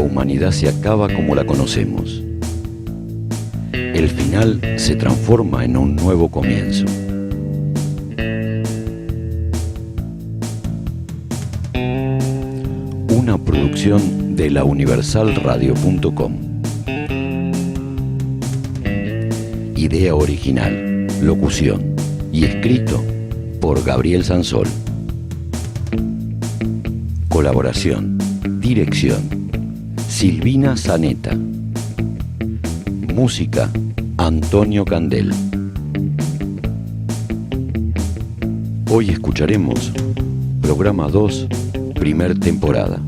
humanidad se acaba como la conocemos. El final se transforma en un nuevo comienzo. Una producción de launiversalradio.com. Idea original, locución y escrito por Gabriel Sansol. Colaboración, dirección, Silvina Zaneta. Música, Antonio Candel. Hoy escucharemos programa 2, primer temporada.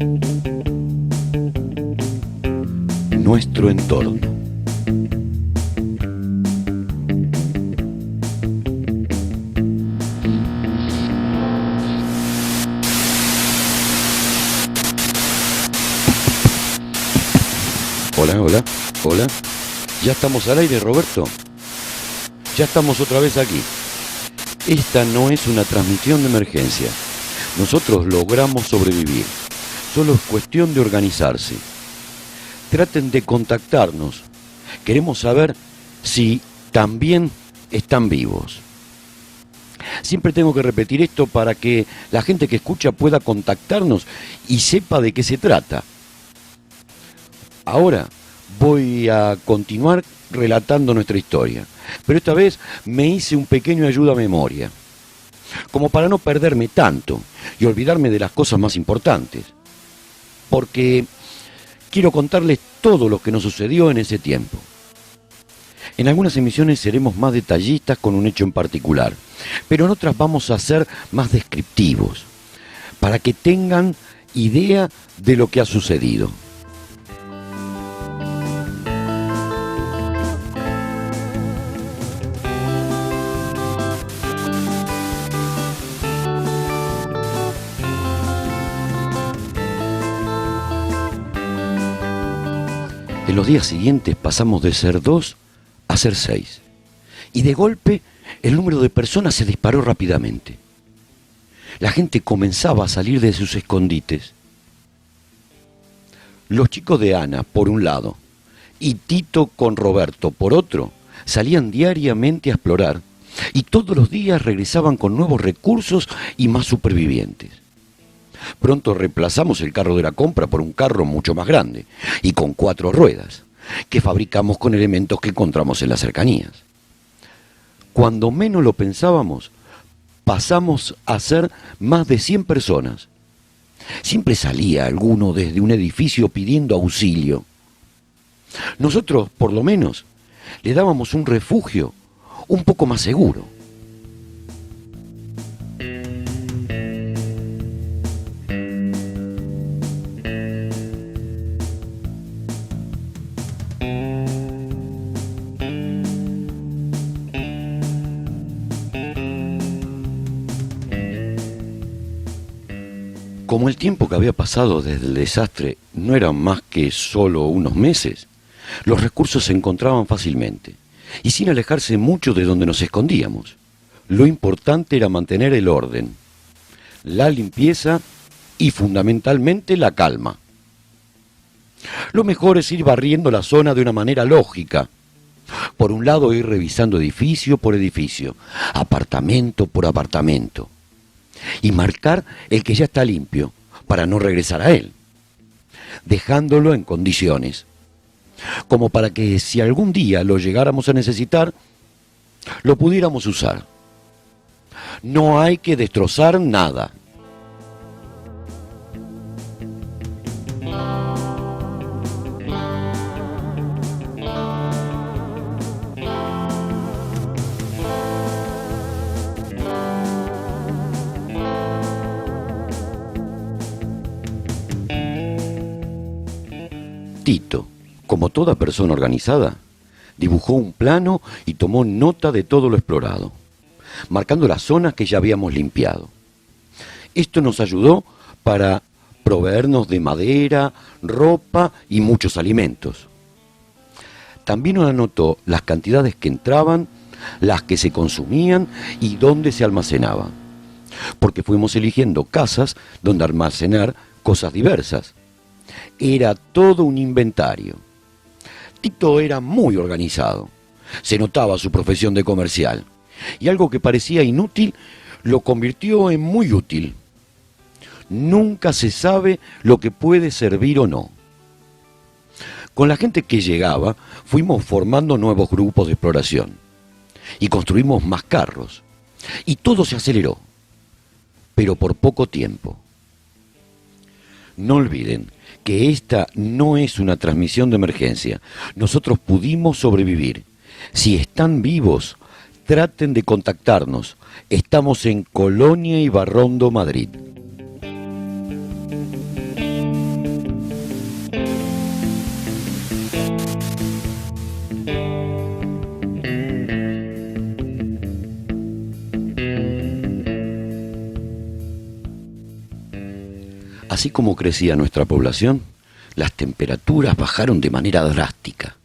Nuestro entorno. Hola, hola, hola. Ya estamos al aire, Roberto. Ya estamos otra vez aquí. Esta no es una transmisión de emergencia. Nosotros logramos sobrevivir. Solo es cuestión de organizarse. Traten de contactarnos. Queremos saber si también están vivos. Siempre tengo que repetir esto para que la gente que escucha pueda contactarnos y sepa de qué se trata. Ahora voy a continuar relatando nuestra historia, pero esta vez me hice un pequeño ayuda a memoria, como para no perderme tanto y olvidarme de las cosas más importantes, porque quiero contarles todo lo que nos sucedió en ese tiempo. En algunas emisiones seremos más detallistas con un hecho en particular, pero en otras vamos a ser más descriptivos, para que tengan idea de lo que ha sucedido. En los días siguientes pasamos de ser 2 a ser 6. Y de golpe el número de personas se disparó rápidamente. La gente comenzaba a salir de sus escondites. Los chicos de Ana, por un lado, y Tito con Roberto, por otro, salían diariamente a explorar y todos los días regresaban con nuevos recursos y más supervivientes. Pronto reemplazamos el carro de la compra por un carro mucho más grande y con 4 ruedas, que fabricamos con elementos que encontramos en las cercanías. Cuando menos lo pensábamos, pasamos a ser más de 100 personas. Siempre salía alguno desde un edificio pidiendo auxilio. Nosotros, por lo menos, le dábamos un refugio un poco más seguro. Como el tiempo que había pasado desde el desastre no eran más que solo unos meses, los recursos se encontraban fácilmente y sin alejarse mucho de donde nos escondíamos. Lo importante era mantener el orden, la limpieza y fundamentalmente la calma. Lo mejor es ir barriendo la zona de una manera lógica. Por un lado, ir revisando edificio por edificio, apartamento por apartamento, y marcar el que ya está limpio para no regresar a él, dejándolo en condiciones, como para que si algún día lo llegáramos a necesitar, lo pudiéramos usar. No hay que destrozar nada. Tito, como toda persona organizada, dibujó un plano y tomó nota de todo lo explorado, marcando las zonas que ya habíamos limpiado. Esto nos ayudó para proveernos de madera, ropa y muchos alimentos. También nos anotó las cantidades que entraban, las que se consumían y dónde se almacenaban, porque fuimos eligiendo casas donde almacenar cosas diversas. Era todo un inventario. Tito era muy organizado. Se notaba su profesión de comercial. Y algo que parecía inútil lo convirtió en muy útil. Nunca se sabe lo que puede servir o no. Con la gente que llegaba, fuimos formando nuevos grupos de exploración. Y construimos más carros. Y todo se aceleró. Pero por poco tiempo. No olviden que esta no es una transmisión de emergencia. Nosotros pudimos sobrevivir. Si están vivos, traten de contactarnos. Estamos en Colonia y Barrondo, Madrid. Así como crecía nuestra población, las temperaturas bajaron de manera drástica.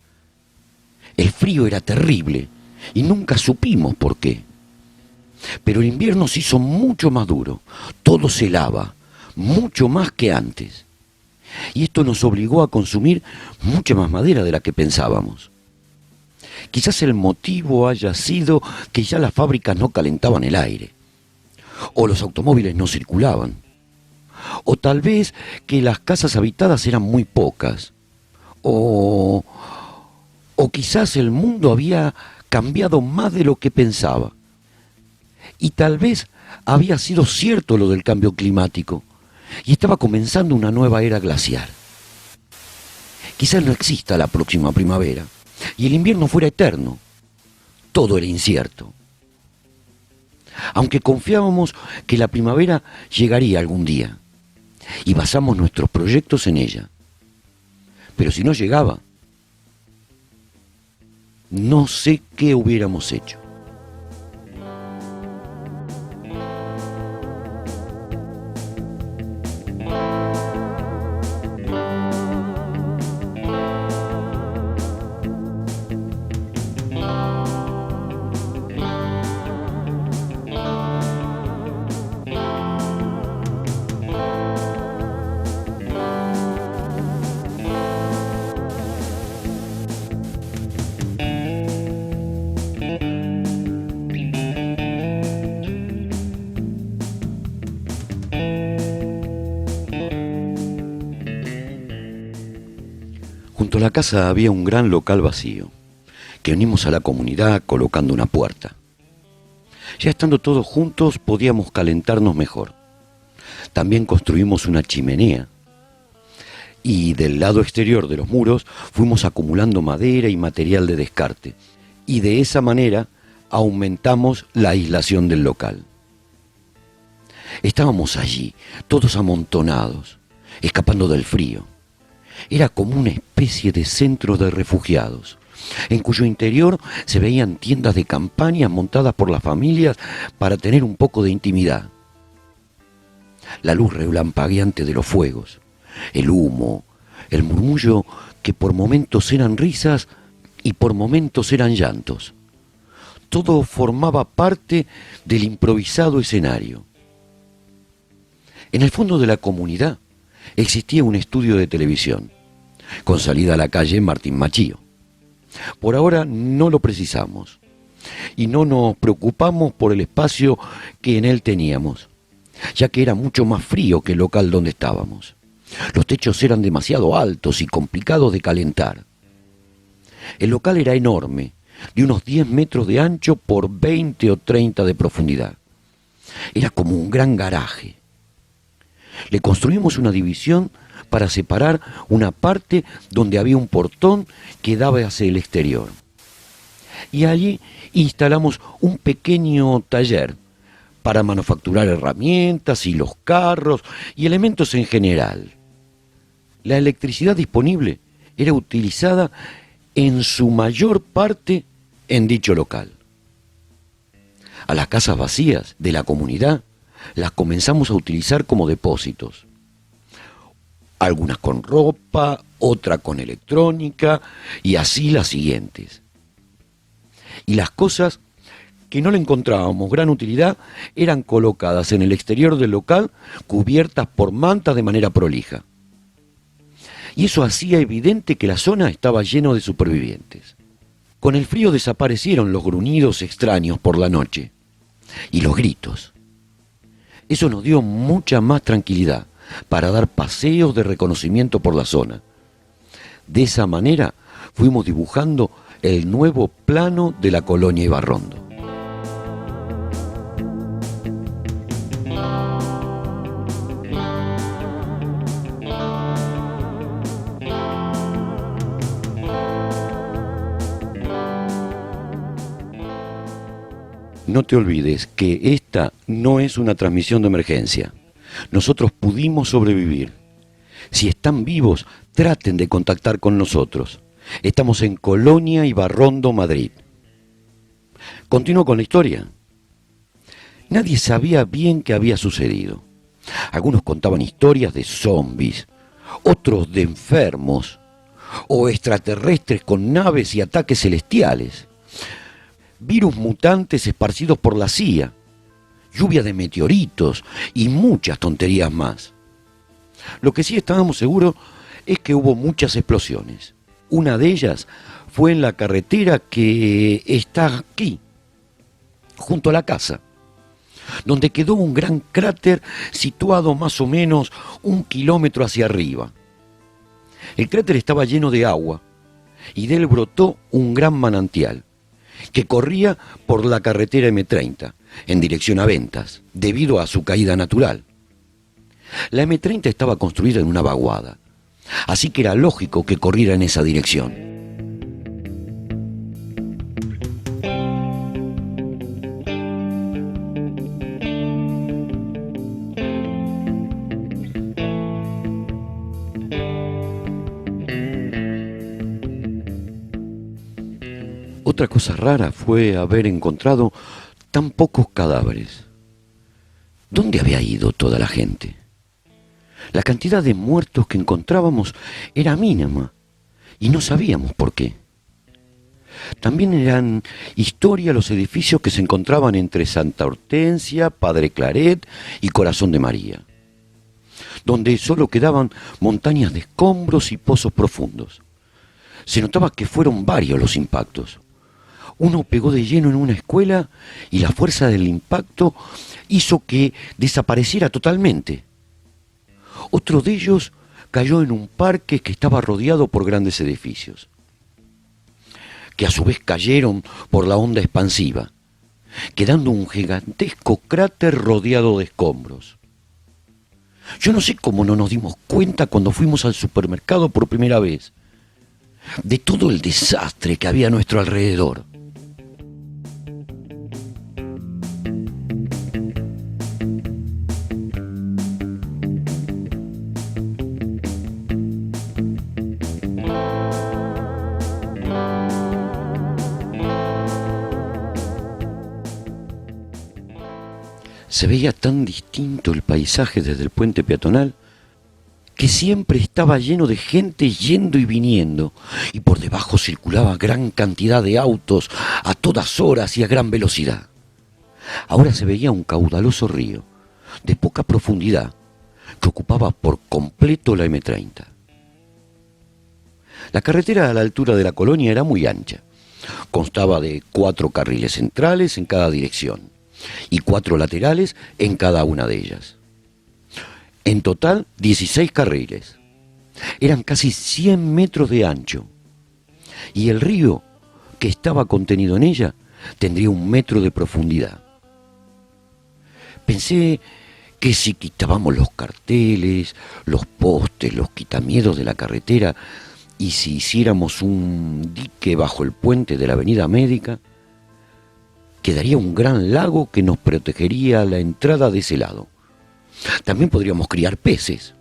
El frío era terrible y nunca supimos por qué. Pero el invierno se hizo mucho más duro, todo se helaba, mucho más que antes. Y esto nos obligó a consumir mucha más madera de la que pensábamos. Quizás el motivo haya sido que ya las fábricas no calentaban el aire, o los automóviles no circulaban. O tal vez que las casas habitadas eran muy pocas. O quizás el mundo había cambiado más de lo que pensaba. Y tal vez había sido cierto lo del cambio climático. Y estaba comenzando una nueva era glaciar. Quizás no exista la próxima primavera. Y el invierno fuera eterno. Todo era incierto. Aunque confiábamos que la primavera llegaría algún día. Y basamos nuestros proyectos en ella. Pero si no llegaba, no sé qué hubiéramos hecho. Junto a la casa había un gran local vacío, que unimos a la comunidad colocando una puerta. Ya estando todos juntos podíamos calentarnos mejor. También construimos una chimenea. Y del lado exterior de los muros fuimos acumulando madera y material de descarte. Y de esa manera aumentamos la aislación del local. Estábamos allí, todos amontonados, escapando del frío. Era como una especie de centro de refugiados, en cuyo interior se veían tiendas de campaña montadas por las familias para tener un poco de intimidad. La luz relampagueante de los fuegos, el humo, el murmullo que por momentos eran risas y por momentos eran llantos. Todo formaba parte del improvisado escenario. En el fondo de la comunidad existía un estudio de televisión, con salida a la calle Martín Machío. Por ahora no lo precisamos, y no nos preocupamos por el espacio que en él teníamos, ya que era mucho más frío que el local donde estábamos. Los techos eran demasiado altos y complicados de calentar. El local era enorme, de unos 10 metros de ancho por 20 o 30 de profundidad. Era como un gran garaje. Le construimos una división para separar una parte donde había un portón que daba hacia el exterior. Y allí instalamos un pequeño taller para manufacturar herramientas y los carros y elementos en general. La electricidad disponible era utilizada en su mayor parte en dicho local. A las casas vacías de la comunidad las comenzamos a utilizar como depósitos. Algunas con ropa, otras con electrónica y así las siguientes. Y las cosas que no le encontrábamos gran utilidad eran colocadas en el exterior del local cubiertas por mantas de manera prolija. y eso hacía evidente que la zona estaba llena de supervivientes. Con el frío desaparecieron los gruñidos extraños por la noche y los gritos. Eso nos dio mucha más tranquilidad para dar paseos de reconocimiento por la zona. De esa manera fuimos dibujando el nuevo plano de la colonia Ibarrondo. No te olvides que esta no es una transmisión de emergencia. Nosotros pudimos sobrevivir. Si están vivos, traten de contactar con nosotros. Estamos en Colonia Ibarrondo, Madrid. Continúo con la historia. Nadie sabía bien qué había sucedido. Algunos contaban historias de zombies, otros de enfermos, o extraterrestres con naves y ataques celestiales. Virus mutantes esparcidos por la CIA, lluvia de meteoritos y muchas tonterías más. Lo que sí estábamos seguros es que hubo muchas explosiones. Una de ellas fue en la carretera que está aquí, junto a la casa, donde quedó un gran cráter situado más o menos 1 kilómetro hacia arriba. El cráter estaba lleno de agua y de él brotó un gran manantial que corría por la carretera M30 en dirección a Ventas, debido a su caída natural. La M30 estaba construida en una vaguada, así que era lógico que corriera en esa dirección. Otra cosa rara fue haber encontrado tan pocos cadáveres. ¿Dónde había ido toda la gente? La cantidad de muertos que encontrábamos era mínima y no sabíamos por qué. También eran historia los edificios que se encontraban entre Santa Hortensia, Padre Claret y Corazón de María, donde solo quedaban montañas de escombros y pozos profundos. Se notaba que fueron varios los impactos. Uno pegó de lleno en una escuela y la fuerza del impacto hizo que desapareciera totalmente. Otro de ellos cayó en un parque que estaba rodeado por grandes edificios, que a su vez cayeron por la onda expansiva, quedando un gigantesco cráter rodeado de escombros. Yo no sé cómo no nos dimos cuenta cuando fuimos al supermercado por primera vez de todo el desastre que había a nuestro alrededor. Se veía tan distinto el paisaje desde el puente peatonal que siempre estaba lleno de gente yendo y viniendo, y por debajo circulaba gran cantidad de autos a todas horas y a gran velocidad. Ahora se veía un caudaloso río de poca profundidad que ocupaba por completo la M30. La carretera a la altura de la colonia era muy ancha. Constaba de 4 carriles centrales en cada dirección y 4 laterales en cada una de ellas. En total, 16 carriles. Eran casi 100 metros de ancho. Y el río que estaba contenido en ella tendría 1 metro de profundidad. Pensé que si quitábamos los carteles, los postes, los quitamiedos de la carretera, y si hiciéramos un dique bajo el puente de la Avenida Médica, quedaría un gran lago que nos protegería la entrada de ese lado. También podríamos criar peces.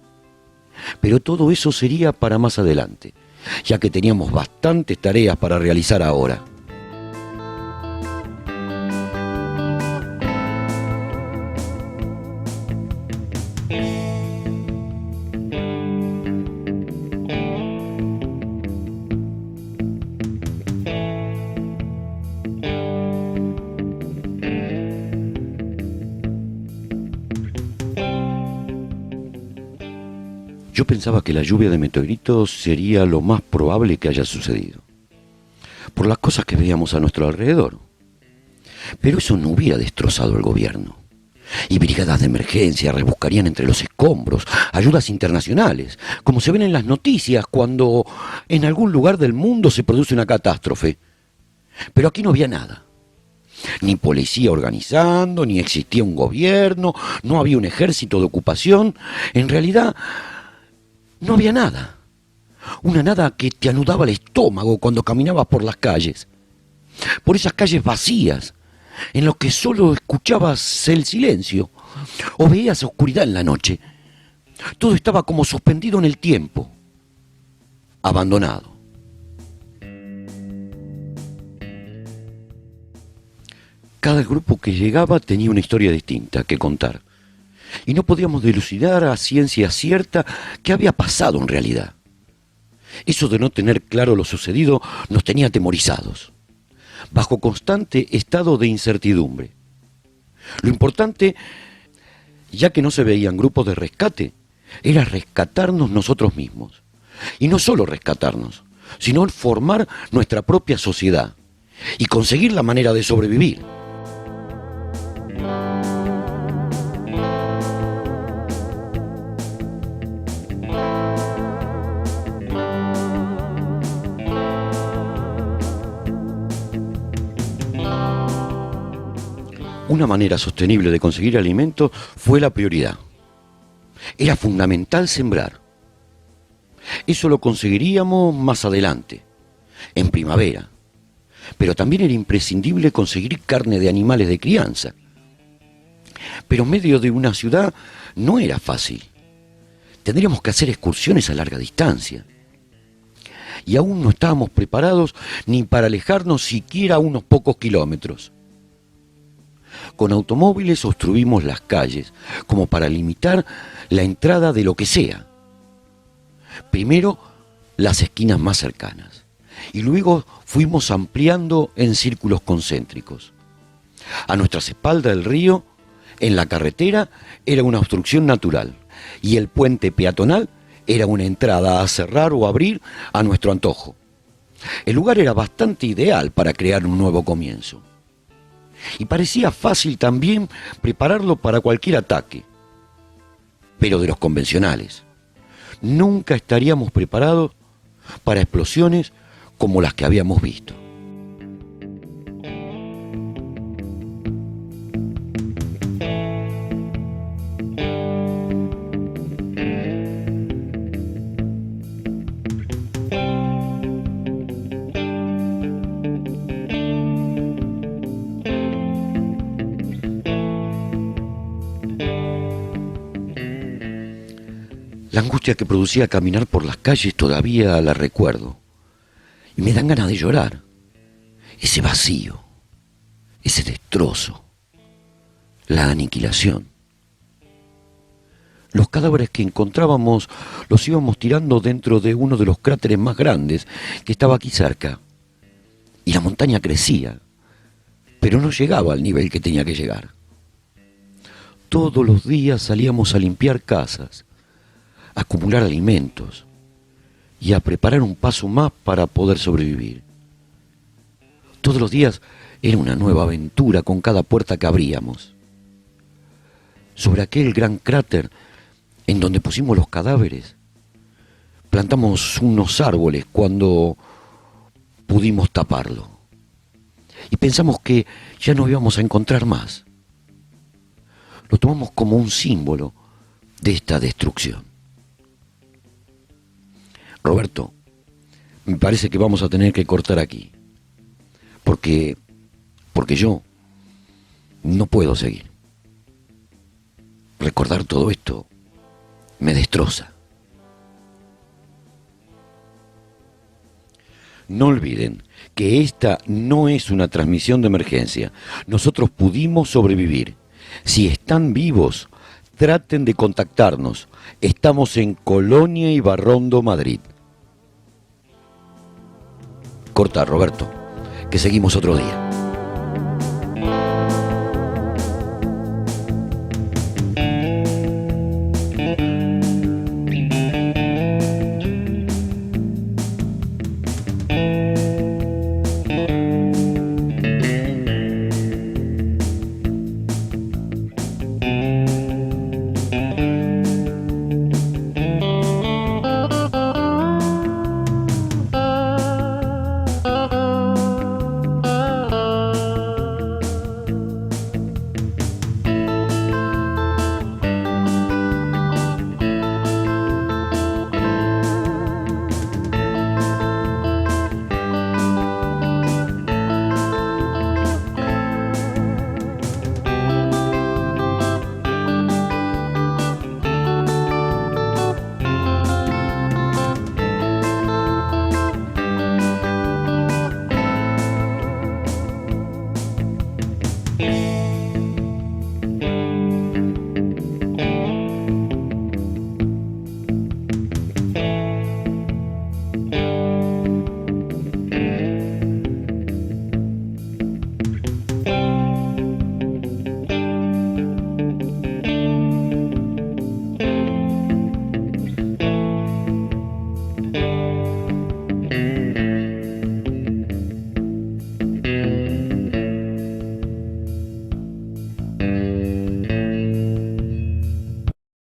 Pero todo eso sería para más adelante, ya que teníamos bastantes tareas para realizar ahora. Yo pensaba que la lluvia de meteoritos sería lo más probable que haya sucedido, por las cosas que veíamos a nuestro alrededor. Pero eso no hubiera destrozado el gobierno. Y brigadas de emergencia rebuscarían entre los escombros, ayudas internacionales, como se ven en las noticias cuando en algún lugar del mundo se produce una catástrofe. Pero aquí no había nada. Ni policía organizando, ni existía un gobierno, no había un ejército de ocupación. En realidad, no había nada. Una nada que te anudaba el estómago cuando caminabas por las calles. Por esas calles vacías, en los que solo escuchabas el silencio o veías oscuridad en la noche. Todo estaba como suspendido en el tiempo, abandonado. Cada grupo que llegaba tenía una historia distinta que contar, y no podíamos dilucidar a ciencia cierta qué había pasado en realidad. Eso de no tener claro lo sucedido nos tenía atemorizados, bajo constante estado de incertidumbre. Lo importante, ya que no se veían grupos de rescate, era rescatarnos nosotros mismos. Y no solo rescatarnos, sino formar nuestra propia sociedad y conseguir la manera de sobrevivir. Una manera sostenible de conseguir alimentos fue la prioridad. Era fundamental sembrar. Eso lo conseguiríamos más adelante, en primavera. Pero también era imprescindible conseguir carne de animales de crianza. Pero en medio de una ciudad no era fácil. Tendríamos que hacer excursiones a larga distancia. Y aún no estábamos preparados ni para alejarnos siquiera unos pocos kilómetros. Con automóviles obstruimos las calles, como para limitar la entrada de lo que sea. Primero, las esquinas más cercanas, y luego fuimos ampliando en círculos concéntricos. A nuestras espaldas el río, en la carretera, era una obstrucción natural, y el puente peatonal era una entrada a cerrar o abrir a nuestro antojo. El lugar era bastante ideal para crear un nuevo comienzo. Y parecía fácil también prepararlo para cualquier ataque, pero de los convencionales. Nunca estaríamos preparados para explosiones como las que habíamos visto. La angustia que producía caminar por las calles todavía la recuerdo. Y me dan ganas de llorar. Ese vacío, ese destrozo, la aniquilación. Los cadáveres que encontrábamos los íbamos tirando dentro de uno de los cráteres más grandes que estaba aquí cerca. Y la montaña crecía, pero no llegaba al nivel que tenía que llegar. Todos los días salíamos a limpiar casas, a acumular alimentos y a preparar un paso más para poder sobrevivir. Todos los días era una nueva aventura con cada puerta que abríamos. Sobre aquel gran cráter en donde pusimos los cadáveres, plantamos unos árboles cuando pudimos taparlo. Y pensamos que ya no íbamos a encontrar más. Lo tomamos como un símbolo de esta destrucción. Roberto, me parece que vamos a tener que cortar aquí, porque yo no puedo seguir. Recordar todo esto me destroza. No olviden que esta no es una transmisión de emergencia. Nosotros pudimos sobrevivir. Si están vivos, traten de contactarnos. Estamos en Colonia y Barrondo, Madrid. Corta, Roberto, que seguimos otro día.